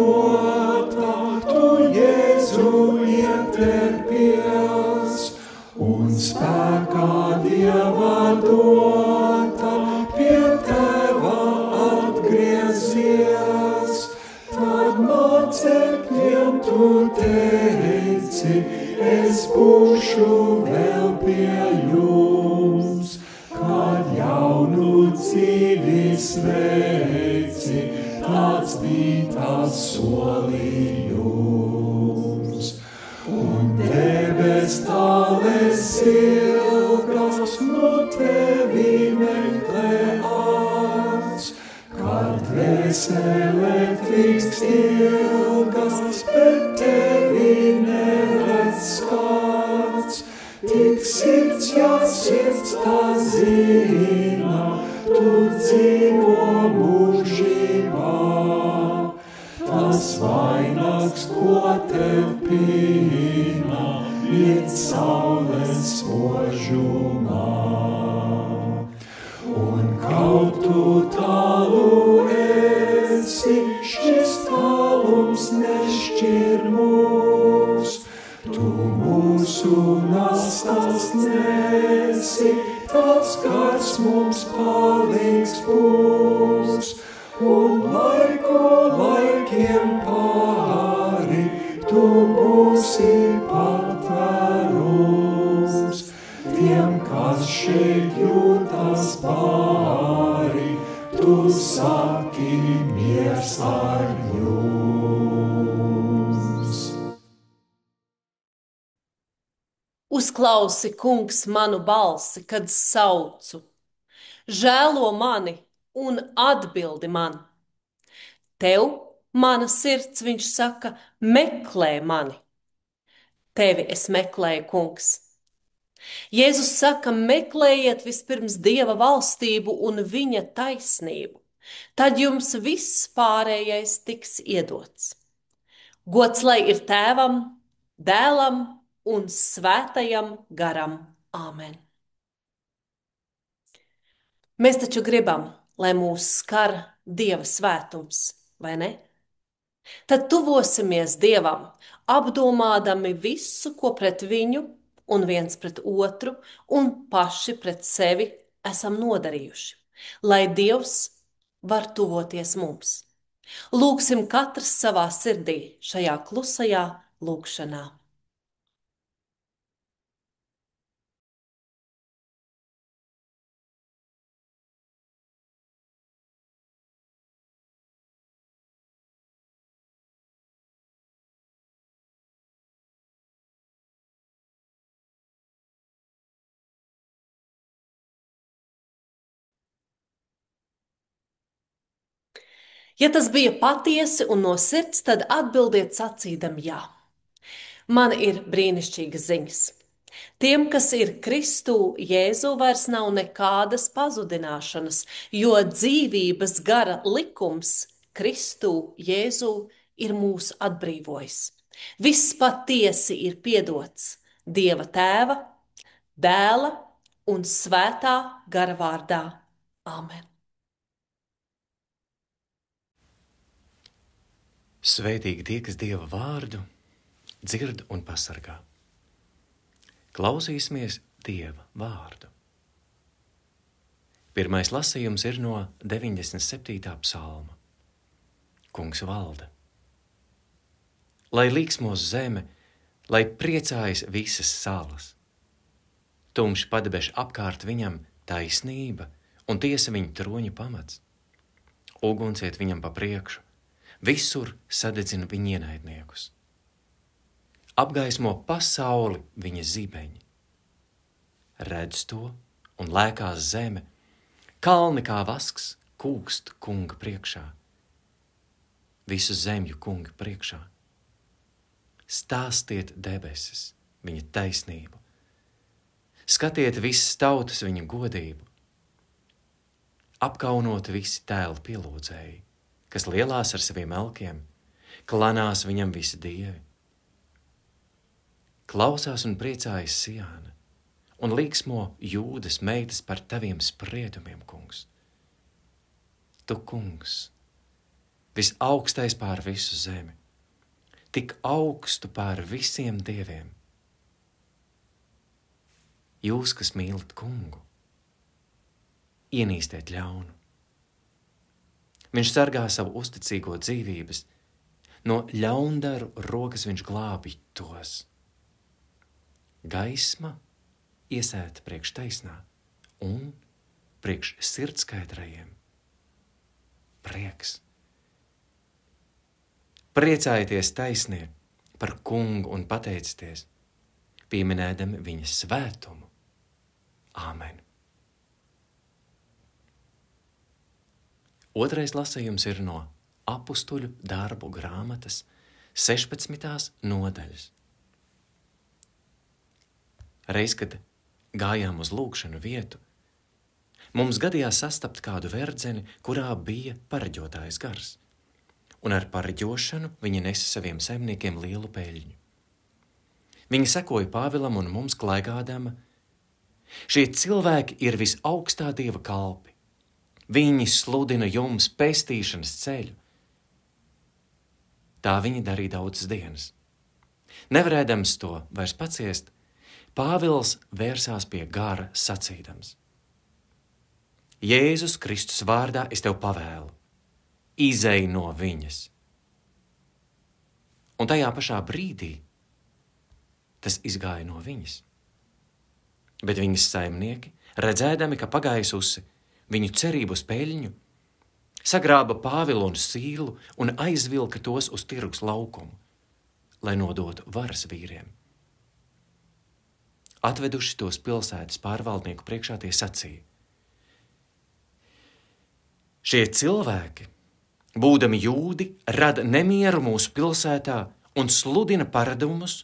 dota, tu Jēzu ieterpies, un spēkā Dieva dota, pie Teva atgriezies. Tad mācekļiem tu teici, es būšu vēl pie jums, kad jaunu dzīvi sveici, tāds bija tas solījums. Un debes tāles ilgas no tevi meklē acs, kad dvēsele tiks ilgas, bet tevi neredz skats. Tik sirds, ja sirds tā zina, tu dzīvo mūžībā. Tas vainags, ko tev pīna, iet saules spožumā. Un kaut tu tālu esi, šis tālums nešķir mūs. Tu mūsu nastas nesi, tāds kārs mums paliks būs. Un laiku laikiem pāri, tu būsi patvērums. Tiem, kas šeit jūtas pāri, tu saki miers ar jums. Uzklausi, kungs, manu balsi, kad saucu. Žēlo mani un atbildi man. Tev, mana sirds, viņš saka, meklē mani. Tevi es meklēju, kungs. Jēzus saka, meklējiet vispirms Dieva valstību un viņa taisnību. Tad jums viss pārējais tiks iedots. Gods lai ir Tēvam, Dēlam un Svētajam garam. Āmen. Mēs taču gribam, lai mūs skar Dieva svētums, vai ne? Tad tuvosimies Dievam, apdomādami visu, ko pret viņu un viens pret otru un paši pret sevi esam nodarījuši, lai Dievs var tuvoties mums. Lūgsim katrs savā sirdī šajā klusajā lūgšanā. Ja tas bija patiesi un no sirds, tad atbildiet sacīdam jā. Man ir brīnišķīgas ziņas. Tiem, kas ir Kristū Jēzu, vairs nav nekādas pazudināšanas, jo dzīvības gara likums Kristū Jēzu ir mūs atbrīvojis. Viss patiesi ir piedots Dieva Tēva, Dēla un Svētā gara vārdā. Āmen. Svētīgi tie, kas Dieva vārdu dzird un pasargā. Klausīsimies Dieva vārdu. Pirmais lasījums ir no 97. psalma. Kungs valda. Lai līksmos zeme, lai priecājas visas salas. Tumši padebeši apkārt viņam taisnība un tiesa viņa troņa pamats. Uguns iet viņam pa priekšu. Visur sadedzina viņa ienaidniekus. Apgaismo pasauli viņa zibeņi. Redz to un lēkās zeme, kalni kā vasks kūkst kunga priekšā. Visu zemju kunga priekšā. Stāstiet debesis viņa taisnību. Skatiet visas tautas viņa godību. Apkaunot visi tēlu pielūdzēji, kas lielās ar saviem elkiem, klanās viņam visi dievi. Klausās un priecājas Siāna, un līksmo Jūdas meitas par taviem spriedumiem, kungs. Tu, kungs, visaugstais pār visu zemi, tik augstu pār visiem dieviem. Jūs, kas mīlat kungu, ienīstiet ļaunu. Viņš sargā savu uzticīgo dzīvības, no ļaundaru rokas viņš glābi tos. Gaisma iesēta priekš taisnā un priekš sirdskaitrajiem. Prieks. Priecājieties taisnie par kungu un pateicieties, pieminēdami viņa svētumu. Āmen. Otrais lasījums ir no Apustuļu darbu grāmatas 16. nodaļas. Reiz, kad gājām uz lūgšanu vietu, mums gadījās sastapt kādu verdzeni, kurā bija pareģotājs gars, un ar pareģošanu viņa nesa saviem saimniekiem lielu peļņu. Viņa sekoja Pāvilam un mums klaigādama: šie cilvēki ir visaugstā Dieva kalpi. Viņi sludina jums pestīšanas ceļu. Tā viņi darīja daudzas dienas. Nevarēdams to vairs paciest, Pāvils vērsās pie gara sacīdams: Jēzus Kristus vārdā es tev pavēlu, izej no viņas. Un tajā pašā brīdī tas izgāja no viņas. Bet viņas saimnieki, redzēdami, ka pagaisusi viņu cerību uz peļņu, sagrāba Pāvilu un Sīlu un aizvilka tos uz tirgus laukumu, lai nodotu varas vīriem. Atveduši tos pilsētas pārvaldnieku priekšā, tie sacīja: šie cilvēki, būdami jūdi, rada nemieru mūsu pilsētā un sludina paradumus,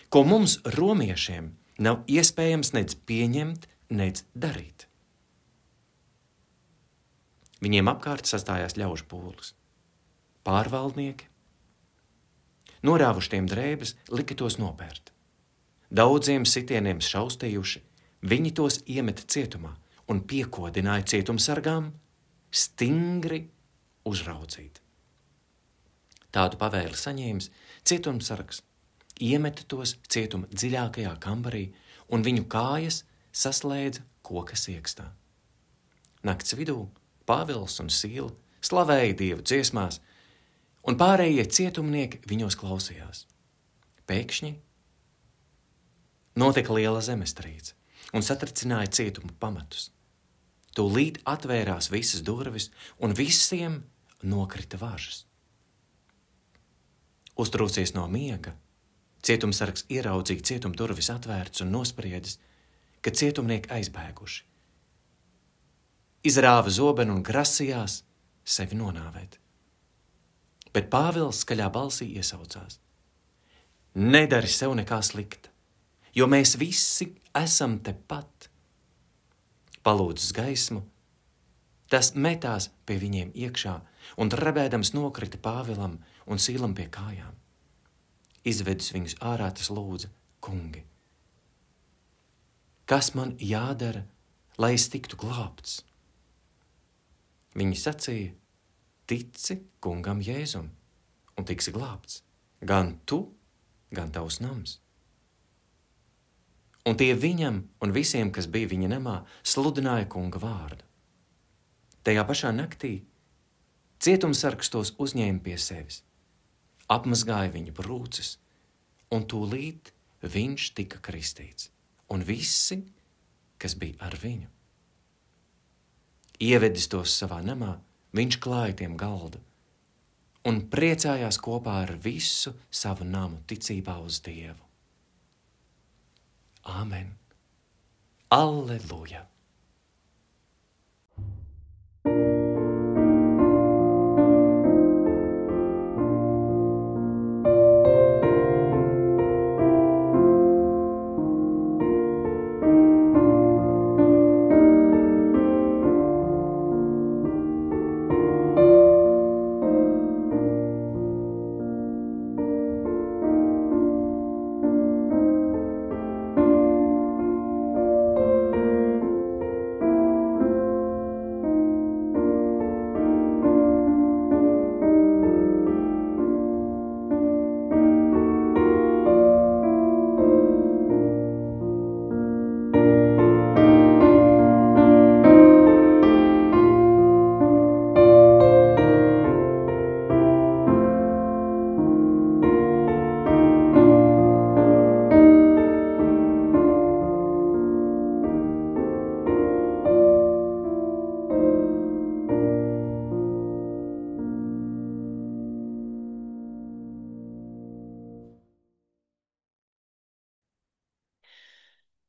ko mums, romiešiem, nav iespējams nec pieņemt, nec darīt. Viņiem apkārt sastājās ļaužu pūlis. Pārvaldnieki, norāvuši tiem drēbes, lika tos nopērt. Daudziem sitieniem šaustījuši, viņi tos iemeta cietumā un piekodināja cietumsargām stingri uzraudzīt. Tādu pavēli saņēmis, cietumsargs iemeta tos cietuma dziļākajā kambarī un viņu kājas saslēdza koka siekstā. Nakts vidū Pāvils un Sīla slavēja Dievu dziesmās, un pārējie cietumnieki viņos klausījās. Pēkšņi notika liela zemestrīce un satricināja cietuma pamatus. Tūlīt atvērās visas durvis un visiem nokrita važas. Uztrūcies no miega, cietumsargs ieraudzīja cietuma durvis atvērtas un nospriedis, ka cietumnieki aizbēguši. Izrāva zobenu un grasījās sevi nonāvēt. Bet Pāvils skaļā balsī iesaucās: nedari sev nekā slikta, jo mēs visi esam tepat. Palūdzis gaismu, tas metās pie viņiem iekšā un drebēdams nokrita Pāvilam un Sīlam pie kājām. Izvedis viņus ārā, tas lūdza: kungi, kas man jādara, lai es tiktu glābts? Viņi sacīja: tici kungam Jēzum un tiksi glābts, gan tu, gan tavs nams. Un tie viņam un visiem, kas bija viņa namā, sludināja kunga vārdu. Tajā pašā naktī cietumsargs tos uzņēma pie sevis, apmazgāja viņa brūces, un tūlīt viņš tika kristīts, un visi, kas bija ar viņu. Ievedis tos savā namā, viņš klāja tiem galdu un priecājās kopā ar visu savu namu ticībā uz Dievu. Āmen! Alleluja!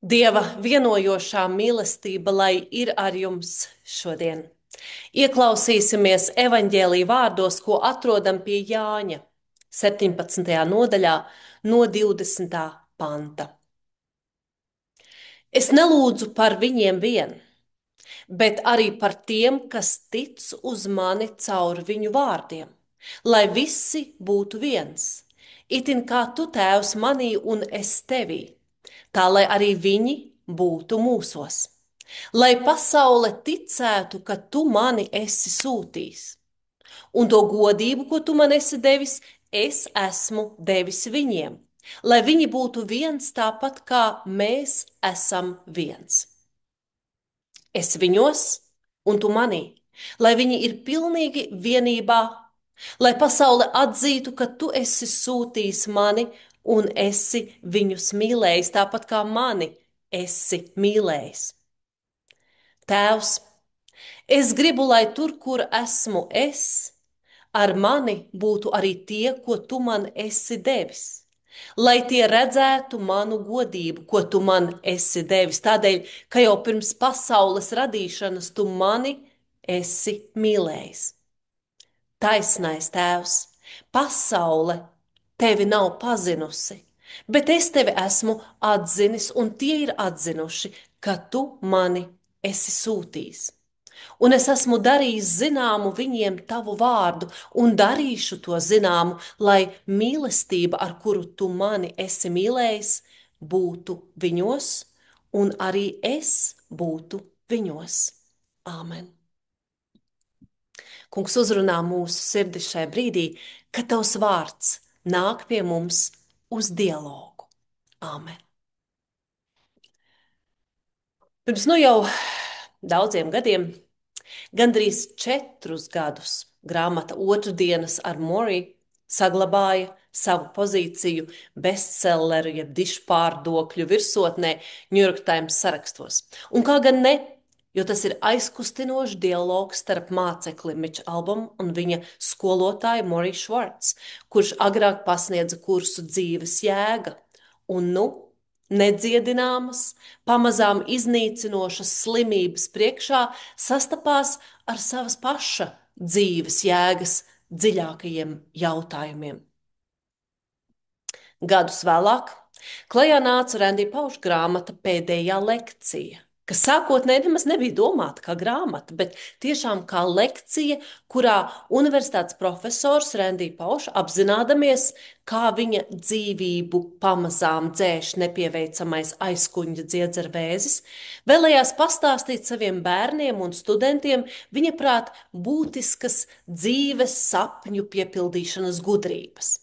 Dieva vienojošā mīlestība, lai ir ar jums šodien. Ieklausīsimies evaņģēlī vārdos, ko atrodam pie Jāņa 17. nodaļā no 20. panta. Es nelūdzu par viņiem vien, bet arī par tiem, kas tic uz mani caur viņu vārdiem, lai visi būtu viens, itin kā tu, Tēvs, manī un es tevī, tā lai arī viņi būtu mūsos. Lai pasaule ticētu, ka tu mani esi sūtījis, un to godību, ko tu man esi devis, es esmu devis viņiem, lai viņi būtu viens tāpat kā mēs esam viens. Es viņos, un tu manī, lai viņi ir pilnīgi vienībā, lai pasaule atzītu, ka tu esi sūtījis mani un esi viņus mīlējis, tāpat kā mani esi mīlējis. Tēvs, es gribu, lai tur, kur esmu es, ar mani būtu arī tie, ko tu man esi devis, lai tie redzētu manu godību, ko tu man esi devis, tādēļ, ka jau pirms pasaules radīšanas tu mani esi mīlējis. Taisnais Tēvs, pasaule tevi nav pazinusi, bet es tevi esmu atzinis, un tie ir atzinuši, ka tu mani esi sūtījis. Un es esmu darījis zināmu viņiem tavu vārdu, un darīšu to zināmu, lai mīlestība, ar kuru tu mani esi mīlējis, būtu viņos, un arī es būtu viņos. Āmen. Kungs uzrunā mūsu sirdi šai brīdī, kad tavs vārds nāk pie mums uz dialogu. Āmen. Pirms jau daudziem gadiem, gandrīz 4 gadus, grāmata Otrdienas ar Moriju saglabāja savu pozīciju bestselleru, jeb dišpārdokļu virsotnē New York Times sarakstos. Un kā gan ne, jo tas ir aizkustinošs dialogs starp mācekli Mitch Albom un viņa skolotāju Moriju Švarts, kurš agrāk pasniedza kursu dzīves jēga. Un nedziedināmas, pamazām iznīcinošas slimības priekšā sastapās ar savas paša dzīves jēgas dziļākajiem jautājumiem. Gadus vēlāk klajā nāca Randy Pauša grāmata Pēdējā lekcija, kas sākotnēji nemaz nebija domāta kā grāmata, bet tiešām kā lekcija, kurā universitātes profesors Randy Pauša, apzinādamies, kā viņa dzīvību pamazām dzēš nepieveicamais aizkuņģa dziedzervēzis, vēlējās pastāstīt saviem bērniem un studentiem viņa prāt būtiskas dzīves sapņu piepildīšanas gudrības.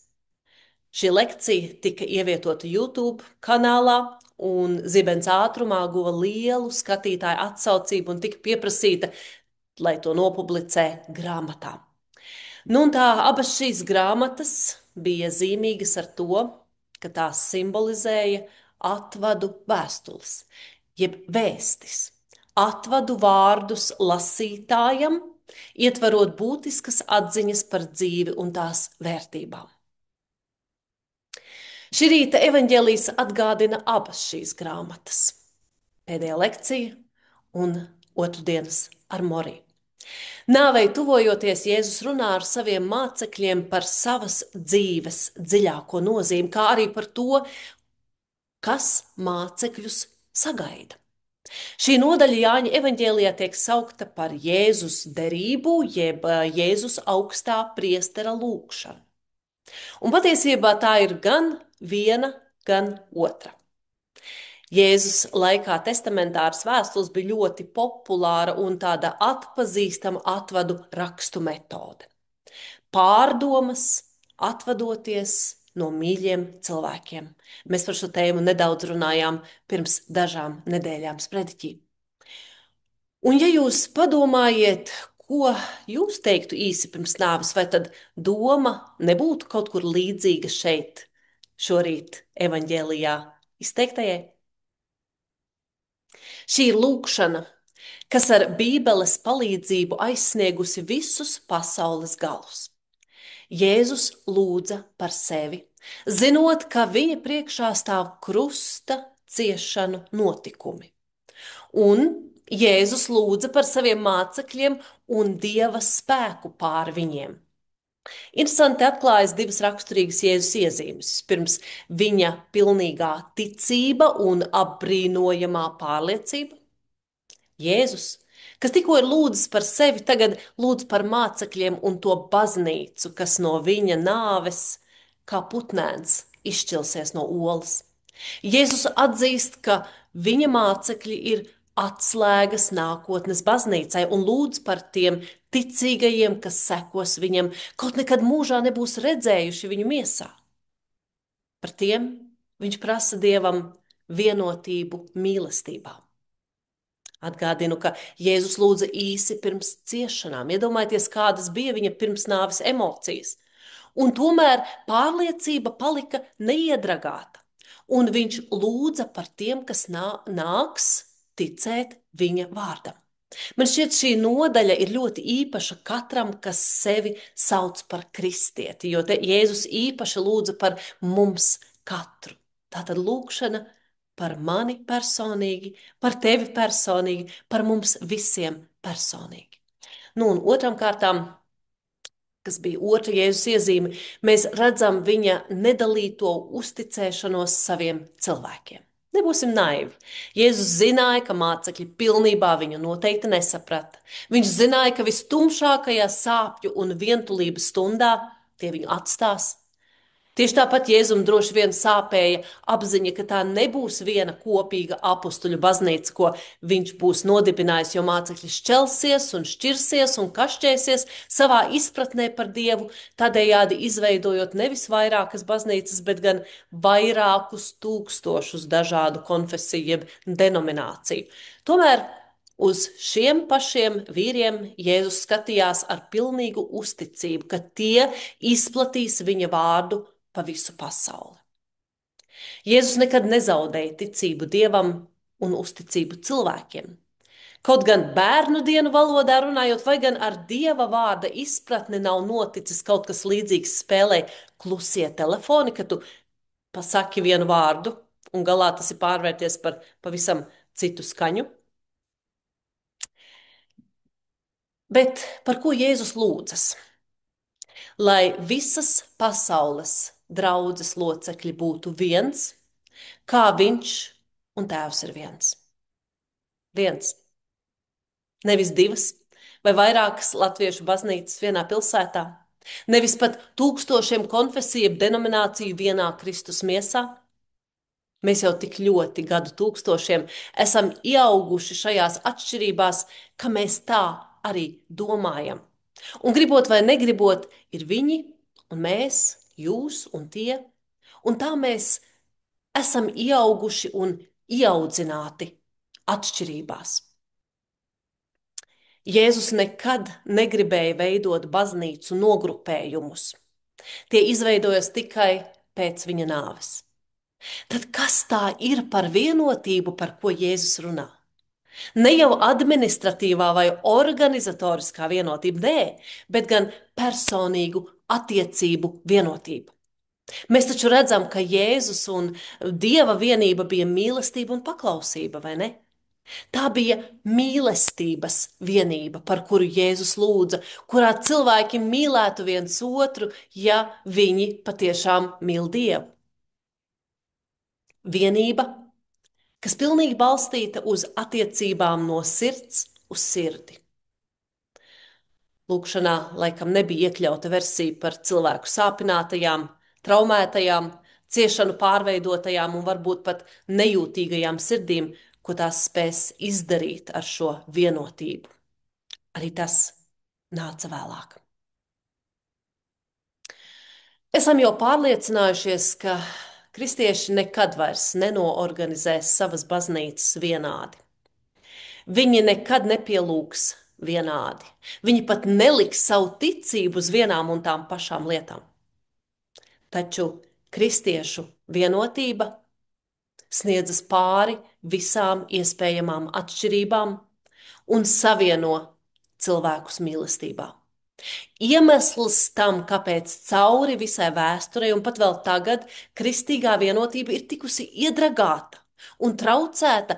Šī lekcija tika ievietota YouTube kanālā, un zibens ātrumā guva lielu skatītāju atsaucību un tika pieprasīta, lai to nopublicē grāmatā. Un tā abas šīs grāmatas bija zīmīgas ar to, ka tās simbolizēja atvadu vēstules, jeb vēstis, atvadu vārdus lasītājam, ietverot būtiskas atziņas par dzīvi un tās vērtībām. Šī rīta evaņģēlijs atgādina abas šīs grāmatas – Pēdējā lekcija un Otrdienas ar Moriju. Nāvei tuvojoties, Jēzus runā ar saviem mācekļiem par savas dzīves dziļāko nozīmi, kā arī par to, kas mācekļus sagaida. Šī nodaļa Jāņa evaņģēlijā tiek saukta par Jēzus derību, jeb Jēzus augstā priestera lūgšanu. Un patiesībā tā ir gan viena, gan otra. Jēzus laikā testamentāras vēstules bija ļoti populāra un tāda atpazīstama atvadu rakstu metode. Pārdomas, atvadoties no mīļiem cilvēkiem. Mēs par šo tēmu nedaudz runājām pirms dažām nedēļām sprediķī. Un ja jūs padomājiet, ko jūs teiktu īsi pirms nāves, vai tad doma nebūtu kaut kur līdzīga šeit, šorīt evaņģēlijā izteiktajai? Šī ir lūkšana, kas ar Bībeles palīdzību aizsniegusi visus pasaules galus. Jēzus lūdza par sevi, zinot, ka viņa priekšā stāv krusta ciešanu notikumi. Un Jēzus lūdza par saviem mācekļiem un Dieva spēku pār viņiem. Interesanti atklājas divas raksturīgas Jēzus iezīmes. Pirms viņa pilnīgā ticība un apbrīnojamā pārliecība. Jēzus, kas tikko ir lūdzis par sevi, tagad lūdz par mācekļiem un to baznīcu, kas no viņa nāves kā putnēns izšķilsies no olas. Jēzus atzīst, ka viņa mācekļi ir atslēgas nākotnes baznīcai un lūdz par tiem ticīgajiem, kas sekos viņam, kaut nekad mūžā nebūs redzējuši viņu miesā. Par tiem viņš prasa Dievam vienotību mīlestībā. Atgādinu, ka Jēzus lūdza īsi pirms ciešanām. Iedomājieties, kādas bija viņa pirmsnāves emocijas. Un tomēr pārliecība palika neiedragāta. Un viņš lūdza par tiem, kas nāks ticēt viņa vārdam. Man šķiet, šī nodaļa ir ļoti īpaša katram, kas sevi sauc par kristieti, jo te Jēzus īpaši lūdza par mums katru. Tātad lūkšana par mani personīgi, par tevi personīgi, par mums visiem personīgi. Nu, un otram kārtām, kas bija otra Jēzus iezīme, mēs redzam viņa nedalīto uzticēšanos saviem cilvēkiem. Nebūsim naivi. Jēzus zināja, ka mācekļi pilnībā viņu noteikti nesaprata. Viņš zināja, ka vistumšākajā sāpju un vientulības stundā tie viņu atstās. Tieši tāpat Jēzum droši vien sāpēja apziņa, ka tā nebūs viena kopīga apustuļu baznīca, ko viņš būs nodibinājis, jo mācekļi šķelsies un šķirsies un kašķēsies savā izpratnē par Dievu, tādējādi izveidojot nevis vairākas baznīcas, bet gan vairākus tūkstošus dažādu konfesiju jeb denomināciju. Tomēr uz šiem pašiem vīriem Jēzus skatījās ar pilnīgu uzticību, ka tie izplatīs viņa vārdu pa visu pasauli. Jēzus nekad nezaudēja ticību Dievam un uzticību cilvēkiem. Kaut gan bērnu dienu valodā runājot, vai gan ar Dieva vārda izpratni nav noticis kaut kas līdzīgs spēlē klusie telefoni, ka tu pasaki vienu vārdu un galā tas ir pārvērties par pavisam citu skaņu. Bet par ko Jēzus lūdzas? Lai visas pasaules draudzes locekļi būtu viens, kā viņš un tēvs ir viens. Viens. Nevis divas vai vairākas latviešu baznīcas vienā pilsētā, nevis pat tūkstošiem konfesiju jeb denomināciju vienā Kristus miesā. Mēs jau tik ļoti gadu tūkstošiem esam ieauguši šajās atšķirībās, ka mēs tā arī domājam. Un gribot vai negribot, ir viņi un mēs, jūs un tie, un tā mēs esam ieauguši un ieaudzināti atšķirībās. Jēzus nekad negribēja veidot baznīcu nogrupējumus. Tie izveidojas tikai pēc viņa nāves. Tad kas tā ir par vienotību, par ko Jēzus runā? Ne jau administratīvā vai organizatoriskā vienotība, nē, bet gan personīgu attiecību vienotība. Mēs taču redzam, ka Jēzus un Dieva vienība bija mīlestība un paklausība, vai ne? Tā bija mīlestības vienība, par kuru Jēzus lūdza, kurā cilvēki mīlētu viens otru, ja viņi patiešām mīl Dievu. Vienība, kas pilnīgi balstīta uz attiecībām no sirds uz sirdi. Lūkšanā laikam nebija iekļauta versija par cilvēku sāpinātajām, traumētajām, ciešanu pārveidotajām un varbūt pat nejūtīgajām sirdīm, ko tās spēs izdarīt ar šo vienotību. Arī tas nāca vēlāk. Esam jau pārliecinājušies, ka kristieši nekad vairs nenoorganizēs savas baznīcas vienādi. Viņi nekad nepielūgs vienādi. Viņi pat neliks savu ticību uz vienām un tām pašām lietām. Taču kristiešu vienotība sniedzas pāri visām iespējamām atšķirībām un savieno cilvēkus mīlestībā. Iemesls tam, kāpēc cauri visai vēsturei un pat vēl tagad kristīgā vienotība ir tikusi iedragāta un traucēta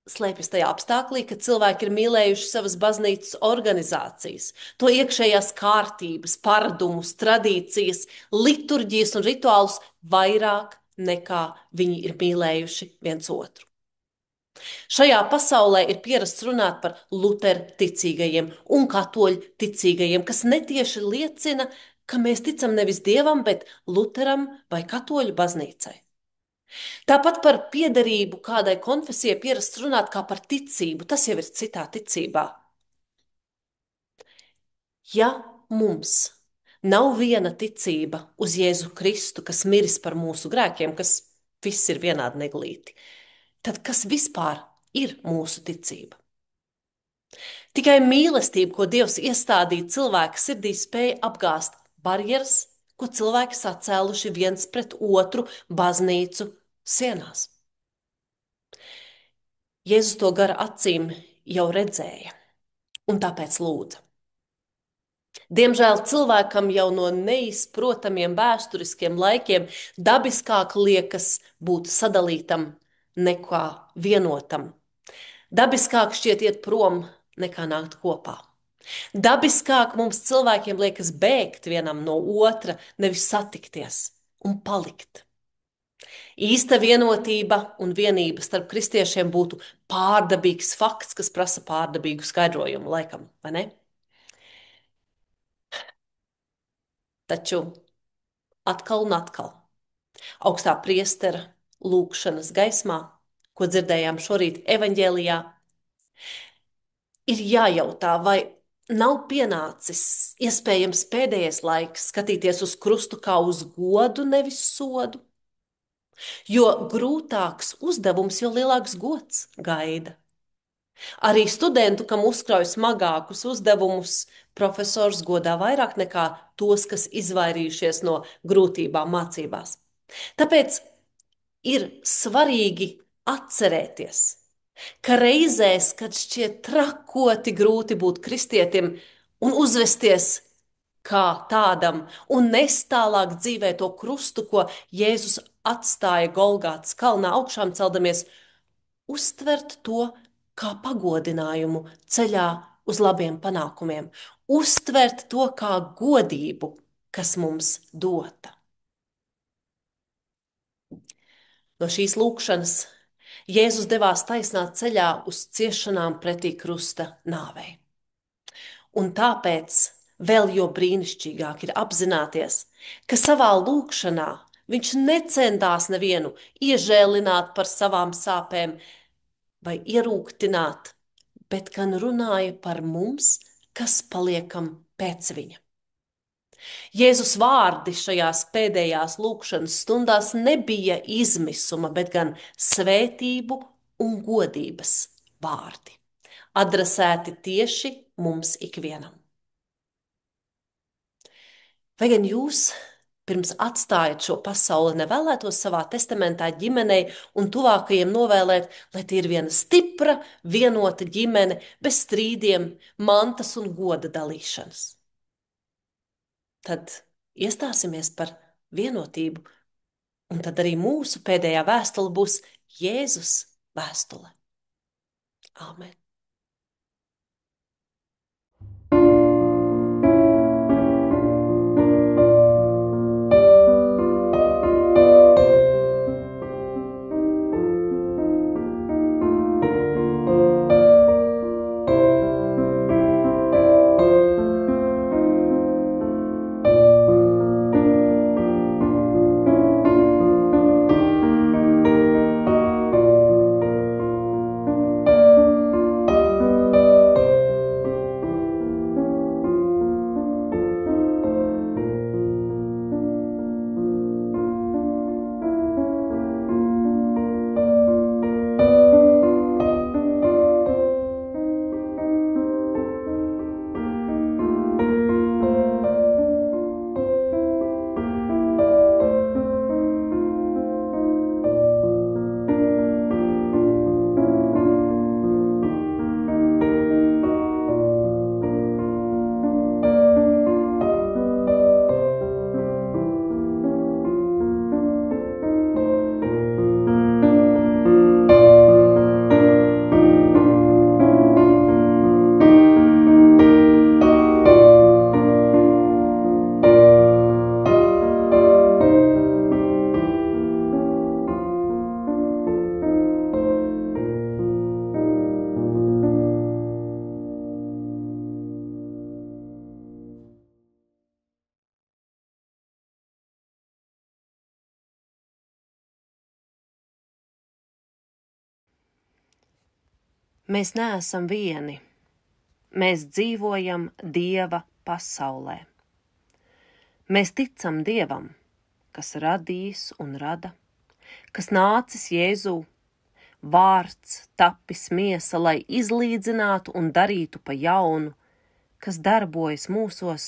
slēpjas tajā apstāklī, ka cilvēki ir mīlējuši savas baznīcas organizācijas, to iekšējās kārtības, paradumus, tradīcijas, liturģijas un rituālus vairāk nekā viņi ir mīlējuši viens otru. Šajā pasaulē ir pierasts runāt par Luteru ticīgajiem un katoļu ticīgajiem, kas netieši liecina, ka mēs ticam nevis Dievam, bet Luteram vai katoļu baznīcai. Tāpat par piederību kādai konfesijai pierasts runāt kā par ticību, tas jau ir citā ticībā. Ja mums nav viena ticība uz Jēzu Kristu, kas miris par mūsu grēkiem, kas viss ir vienādi neglīti, tad kas vispār ir mūsu ticība? Tikai mīlestība, ko Dievs iestādīja cilvēka sirdī, spēja apgāzt barjeras, ko cilvēki sacēluši viens pret otru baznīcu sienās. Jēzus to gara acīm jau redzēja, un tāpēc lūdza. Diemžēl cilvēkam jau no neizprotamiem vēsturiskiem laikiem dabiskāk liekas būt sadalītam nekā vienotam. Dabiskāk šķiet iet prom nekā nākt kopā. Dabiskāk mums cilvēkiem liekas bēgt vienam no otra, nevis satikties un palikt. Īsta vienotība un vienība starp kristiešiem būtu pārdabīgs fakts, kas prasa pārdabīgu skaidrojumu, laikam, vai ne? Taču atkal un atkal augstā priestera lūgšanas gaismā, ko dzirdējām šorīt evaņģēlijā, ir jājautā, vai nav pienācis iespējams pēdējais laiks skatīties uz krustu kā uz godu, nevis sodu. Jo grūtāks uzdevums, jo lielāks gods gaida. Arī studentu, kam uzkrauj smagākus uzdevumus, profesors godā vairāk nekā tos, kas izvairījušies no grūtībām mācībās. Tāpēc ir svarīgi atcerēties, ka reizēs, kad šķiet trakoti grūti būt kristietim un uzvesties kā tādam un nest tālāk dzīvē to krustu, ko Jēzus atstāja Golgātas kalnā augšām celdamies, uztvert to kā pagodinājumu ceļā uz labiem panākumiem, uztvert to kā godību, kas mums dota. No šīs lūkšanas Jēzus devās taisnā ceļā uz ciešanām pretī krusta nāvei. Un tāpēc vēl jo brīnišķīgāk ir apzināties, ka savā lūkšanā viņš necentās nevienu iežēlināt par savām sāpēm vai ierūgtināt, bet gan runāja par mums, kas paliekam pēc viņa. Jēzus vārdi šajās pēdējās lūkšanas stundās nebija izmisuma, bet gan svētību un godības vārdi, adresēti tieši mums ikvienam. Vai gan jūs pirms atstājat šo pasauli nevēlētos savā testamentā ģimenei un tuvākajiem novēlēt, lai tie ir viena stipra, vienota ģimene, bez strīdiem, mantas un goda dalīšanas? Tad iestāsimies par vienotību, un tad arī mūsu pēdējā vēstule būs Jēzus vēstule. Āmen. Mēs neesam vieni. Mēs dzīvojam Dieva pasaulē. Mēs ticam Dievam, kas radījis un rada, kas nācis Jēzū, vārds tapis miesa, lai izlīdzinātu un darītu pa jaunu, kas darbojas mūsos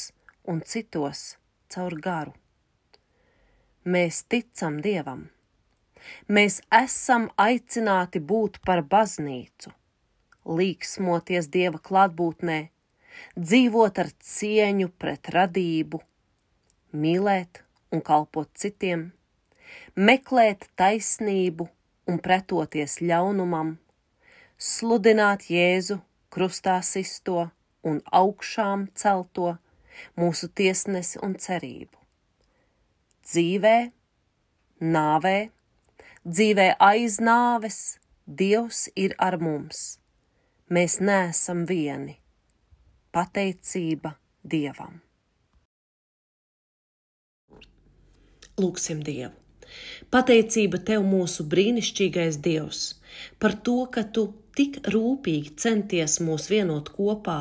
un citos caur garu. Mēs ticam Dievam. Mēs esam aicināti būt par baznīcu, līksmoties Dieva klātbūtnē, dzīvot ar cieņu pret radību, mīlēt un kalpot citiem, meklēt taisnību un pretoties ļaunumam, sludināt Jēzu krustā sisto un augšām celto, mūsu tiesnesi un cerību. Dzīvē, nāvē, dzīvē aiz nāves, Dievs ir ar mums. Mēs neesam vieni. Pateicība Dievam. Lūksim Dievu. Pateicība Tev, mūsu brīnišķīgais Dievs, par to, ka Tu tik rūpīgi centies mūs vienot kopā,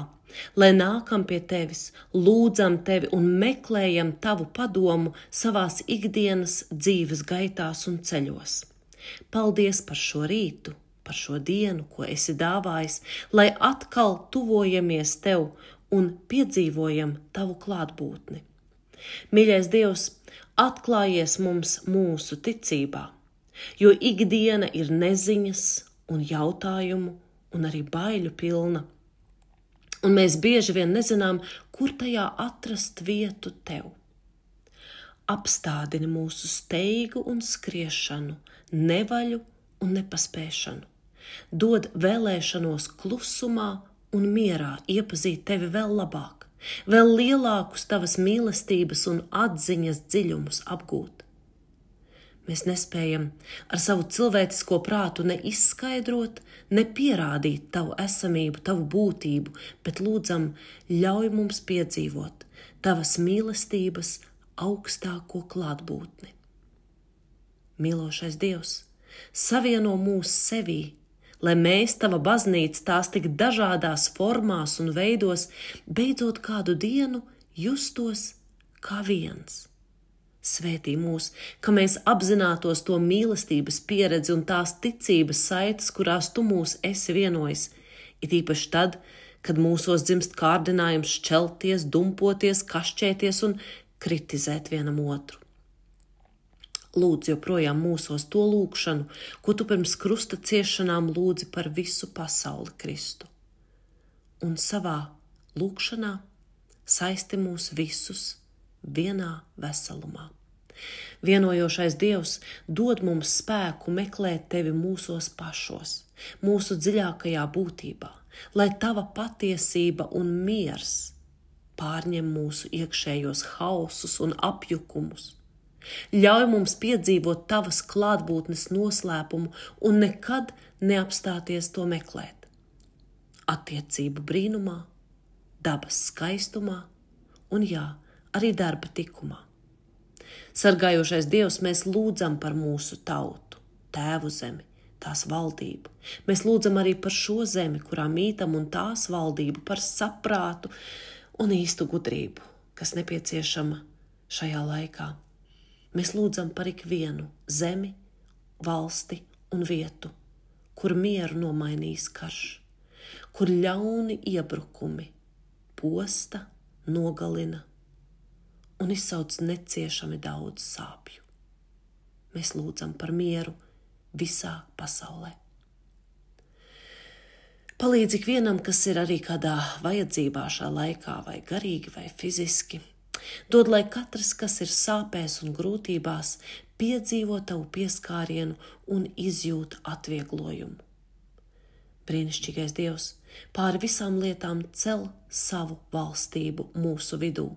lai nākam pie Tevis, lūdzam Tevi un meklējam Tavu padomu savās ikdienas dzīves gaitās un ceļos. Paldies par šo rītu, par šo dienu, ko Esi dāvājis, lai atkal tuvojamies Tev un piedzīvojam Tavu klātbūtni. Mīļais Dievs, atklājies mums mūsu ticībā, jo ikdiena ir neziņas un jautājumu un arī baiļu pilna, un mēs bieži vien nezinām, kur tajā atrast vietu Tev. Apstādini mūsu steigu un skriešanu, nevaļu un nepaspēšanu. Dod vēlēšanos klusumā un mierā iepazīt Tevi vēl labāk, vēl lielākus Tavas mīlestības un atziņas dziļumus apgūt. Mēs nespējam ar savu cilvēcisko prātu ne izskaidrot, ne pierādīt Tavu esamību, Tavu būtību, bet lūdzam, ļauj mums piedzīvot Tavas mīlestības augstāko klātbūtni. Mīlošais Dievs, savieno mūs sevī, lai mēs, Tava baznīca, tās tik dažādās formās un veidos, beidzot kādu dienu justos kā viens. Svētī mūs, ka mēs apzinātos to mīlestības pieredzi un tās ticības saites, kurās Tu mūs esi vienojis, it īpaši tad, kad mūsos dzimst kārdinājums šķelties, dumpoties, kašķēties un kritizēt vienam otru. Lūdz joprojām mūsos to lūgšanu, ko Tu pirms krusta ciešanām lūdzi par visu pasauli Kristu. Un savā lūgšanā saisti mūs visus vienā veselumā. Vienojošais Dievs dod mums spēku meklēt Tevi mūsos pašos, mūsu dziļākajā būtībā, lai Tava patiesība un miers pārņem mūsu iekšējos hausus un apjukumus. Ļauj mums piedzīvot Tavas klātbūtnes noslēpumu un nekad neapstāties to meklēt. Attiecību brīnumā, dabas skaistumā un arī darba tikumā. Sargājošais Dievs, mēs lūdzam par mūsu tautu, tēvu zemi, tās valdību. Mēs lūdzam arī par šo zemi, kurā mītam, un tās valdību, par saprātu un īstu gudrību, kas nepieciešama šajā laikā. Mēs lūdzam par ikvienu zemi, valsti un vietu, kur mieru nomainīs karš, kur ļauni iebrukumi posta, nogalina un izsauc neciešami daudz sāpju. Mēs lūdzam par mieru visā pasaulē. Palīdz ikvienam, kas ir arī kādā vajadzībā šā laikā, vai garīgi, vai fiziski. Dod, lai katrs, kas ir sāpēs un grūtībās, piedzīvo Tavu pieskārienu un izjūt atvieglojumu. Brīnišķīgais Dievs, pāri visām lietām cel savu valstību mūsu vidū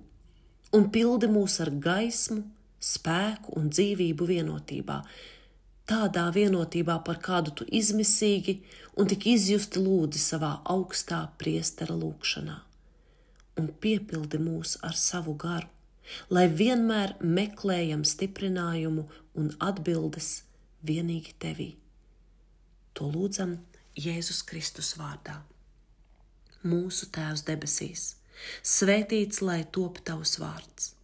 un pildi mūs ar gaismu, spēku un dzīvību vienotībā, tādā vienotībā, par kādu Tu izmisīgi un tik izjusti lūdzi savā augstā priestera lūgšanā. Un piepildi mūs ar savu garu, lai vienmēr meklējam stiprinājumu un atbildes vienīgi Tevī. To lūdzam Jēzus Kristus vārdā. Mūsu Tēvs debesīs, svētīts lai top tavs vārds,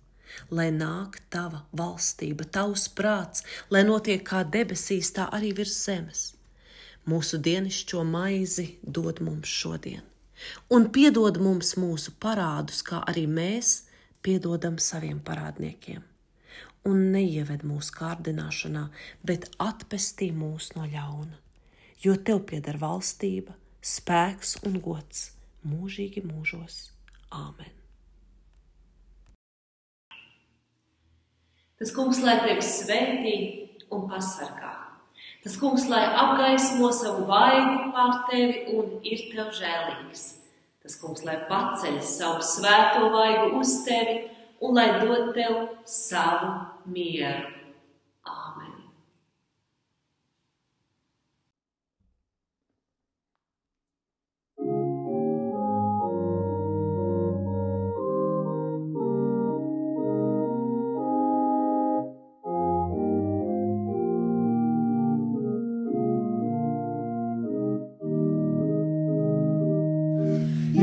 lai nāk tava valstība, tavs prāts, lai notiek kā debesīs, tā arī virs zemes. Mūsu dienascho maizi dod mums šodien, un piedod mums mūsu parādus, kā arī mēs piedodam saviem parādniekiem. Un neieved mūsu kārdināšanā, bet atpestī mūs no ļauna, jo tev pieder valstība, spēks un gods mūžīgi mūžos. Āmen. Tas kungs lai tevi svētī un pasargā. Tas kungs lai apgaismo savu vaigu pār tevi un ir tev žēlīgs. Tas kungs lai paceļ savu svēto vaigu uz tevi un lai dod tev savu mieru. Āmen.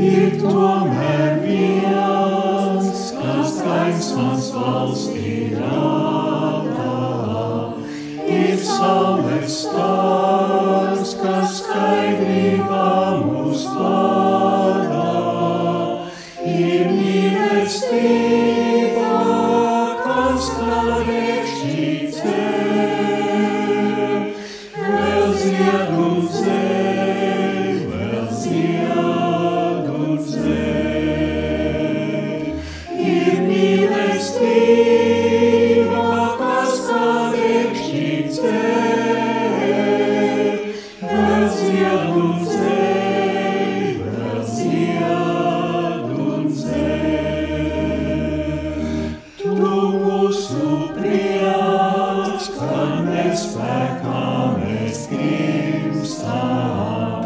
Ir tomēr viens, kas gaismas valstī rādā, ir saules stars, kas skaidrībā mūs vada, ir mīlestība, kas kādēkšķi ceļ, vēl zied un zeļ, vēl zied. Ir mīlestība, kas kādēkšķi ceļ, vēl zied un zeļ, vēl zied un zeļ. Tu mūsu prieks, kad nespēkā mēs grimstam,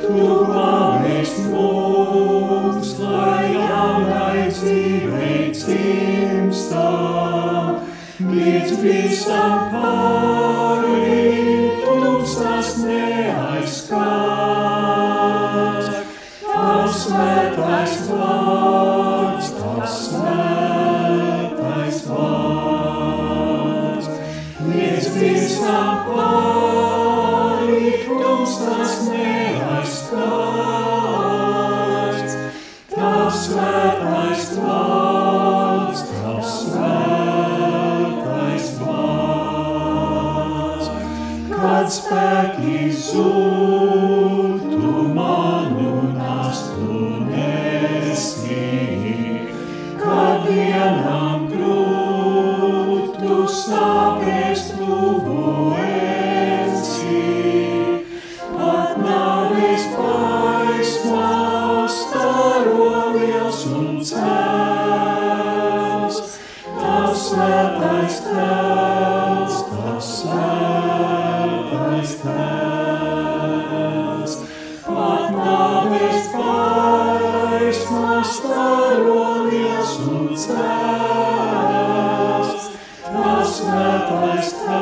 tu pavēst mums, lai jaunai dzīvei dzimstam, līdz visam pāri tumsas neaizskars. Tavs svētais vārds, tavs svētais vārds, līdz visam pāri tumsas neaizskars. Tavs svētais vārds, tavs svētais vārds. Kad spēki zūd, tu manu nastu nesi, kad dienām grūt, tu sāpēs tuvu esi, pat nāves gaismās staro liels un cels. Tavs svētais tēls, tavs svētais tēls, pat nāves gaismās staro liels un cels. Tavs svētais tēls.